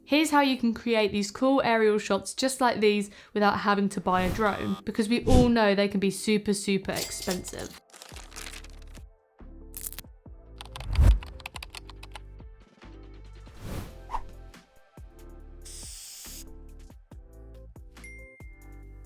Here's how you can create these cool aerial shots just like these without having to buy a drone, because we all know they can be super expensive.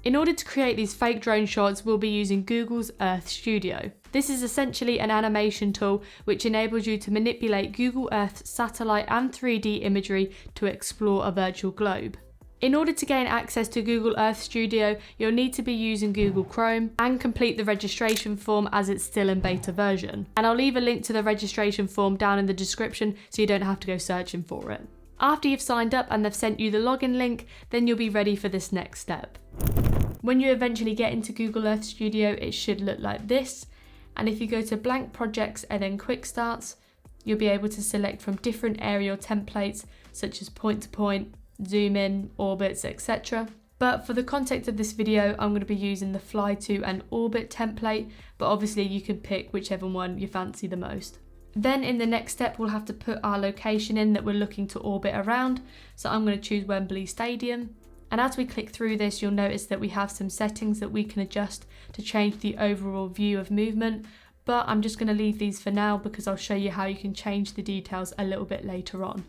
In order to create these fake drone shots, we'll be using Google's Earth Studio. This is essentially an animation tool which enables you to manipulate Google Earth satellite and 3D imagery to explore a virtual globe. In order to gain access to Google Earth Studio, you'll need to be using Google Chrome and complete the registration form as it's still in beta version. And I'll leave a link to the registration form down in the description so you don't have to go searching for it. After you've signed up and they've sent you the login link, then you'll be ready for this next step. When you eventually get into Google Earth Studio, it should look like this. And if you go to blank projects and then quick starts, you'll be able to select from different aerial templates such as point to point, zoom in, orbits, etc. But for the context of this video, I'm going to be using the fly to and orbit template, but obviously you can pick whichever one you fancy the most. Then in the next step, we'll have to put our location in that we're looking to orbit around. So I'm going to choose Wembley Stadium. And as we click through this, you'll notice that we have some settings that we can adjust to change the overall view of movement. But I'm just going to leave these for now because I'll show you how you can change the details a little bit later on.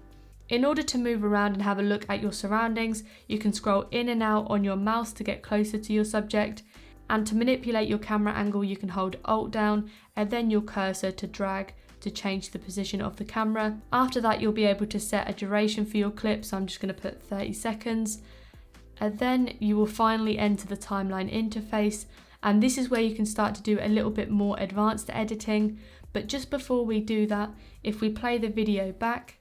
In order to move around and have a look at your surroundings, you can scroll in and out on your mouse to get closer to your subject. And to manipulate your camera angle, you can hold Alt down and then your cursor to drag to change the position of the camera. After that, you'll be able to set a duration for your clip. So I'm just going to put 30 seconds. And then you will finally enter the timeline interface. And this is where you can start to do a little bit more advanced editing. But just before we do that, if we play the video back,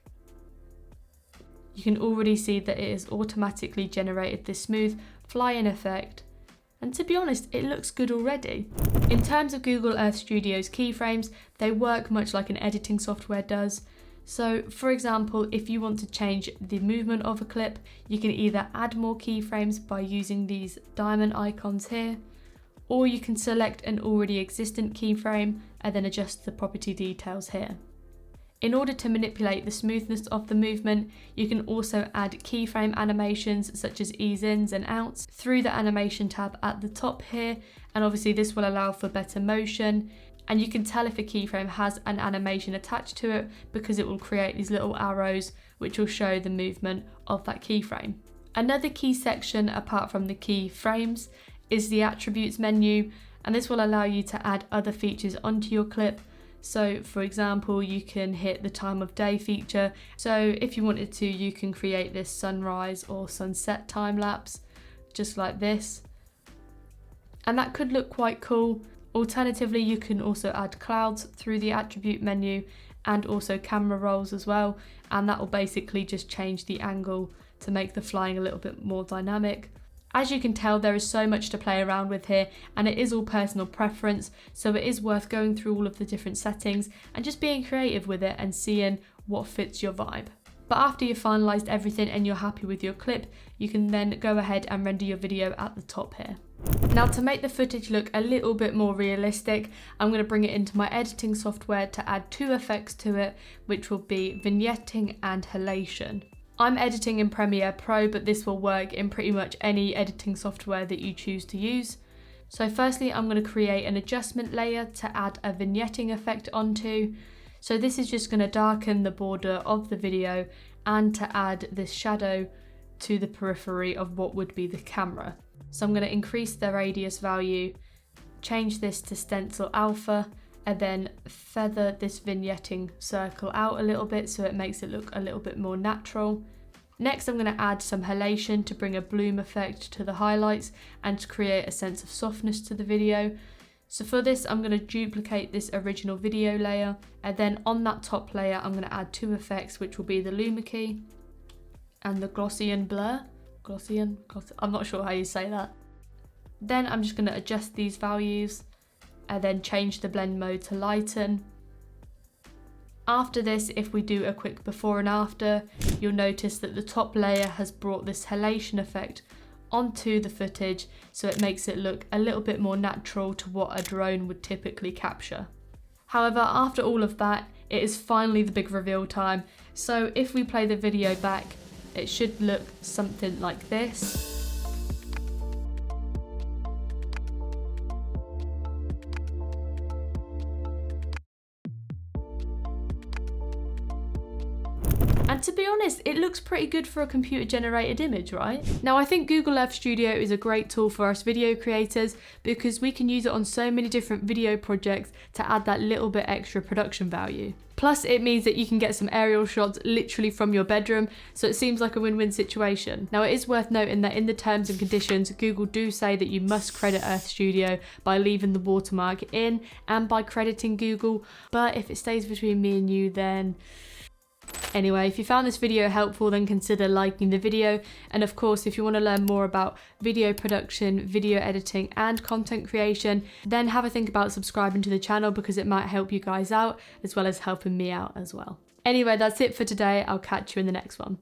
you can already see that it has automatically generated this smooth fly-in effect. And to be honest, it looks good already. In terms of Google Earth Studio's keyframes, they work much like an editing software does. So for example, if you want to change the movement of a clip, you can either add more keyframes by using these diamond icons here, or you can select an already existent keyframe and then adjust the property details here. In order to manipulate the smoothness of the movement, you can also add keyframe animations such as ease-ins and outs through the animation tab at the top here, and obviously this will allow for better motion. And you can tell if a keyframe has an animation attached to it because it will create these little arrows which will show the movement of that keyframe. Another key section apart from the keyframes is the attributes menu, and this will allow you to add other features onto your clip. So for example, you can hit the time of day feature. So if you wanted to, you can create this sunrise or sunset time lapse just like this. And that could look quite cool. Alternatively, you can also add clouds through the attribute menu and also camera rolls as well. And that will basically just change the angle to make the flying a little bit more dynamic. As you can tell, there is so much to play around with here, and it is all personal preference. So it is worth going through all of the different settings and just being creative with it and seeing what fits your vibe. But after you've finalized everything and you're happy with your clip, you can then go ahead and render your video at the top here. Now to make the footage look a little bit more realistic, I'm going to bring it into my editing software to add two effects to it, which will be vignetting and halation. I'm editing in Premiere Pro, but this will work in pretty much any editing software that you choose to use. So firstly, I'm going to create an adjustment layer to add a vignetting effect onto. So this is just going to darken the border of the video and to add this shadow to the periphery of what would be the camera. So I'm going to increase the radius value, change this to stencil alpha, and then feather this vignetting circle out a little bit so it makes it look a little bit more natural. Next, I'm going to add some halation to bring a bloom effect to the highlights and to create a sense of softness to the video. So for this, I'm going to duplicate this original video layer, and then on that top layer, I'm going to add two effects, which will be the luma key and the Gaussian blur. Gaussian? I'm not sure how you say that. Then I'm just going to adjust these values and then change the blend mode to lighten. After this, if we do a quick before and after, you'll notice that the top layer has brought this halation effect onto the footage, so it makes it look a little bit more natural to what a drone would typically capture. However, after all of that, it is finally the big reveal time. So if we play the video back, it should look something like this. And to be honest, it looks pretty good for a computer generated image, right? Now, I think Google Earth Studio is a great tool for us video creators because we can use it on so many different video projects to add that little bit extra production value. Plus, it means that you can get some aerial shots literally from your bedroom, so it seems like a win-win situation. Now, it is worth noting that in the terms and conditions, Google do say that you must credit Earth Studio by leaving the watermark in and by crediting Google, but if it stays between me and you, then... Anyway, if you found this video helpful, then consider liking the video. And of course, if you want to learn more about video production, video editing, and content creation, then have a think about subscribing to the channel because it might help you guys out as well as helping me out as well. Anyway, that's it for today. I'll catch you in the next one.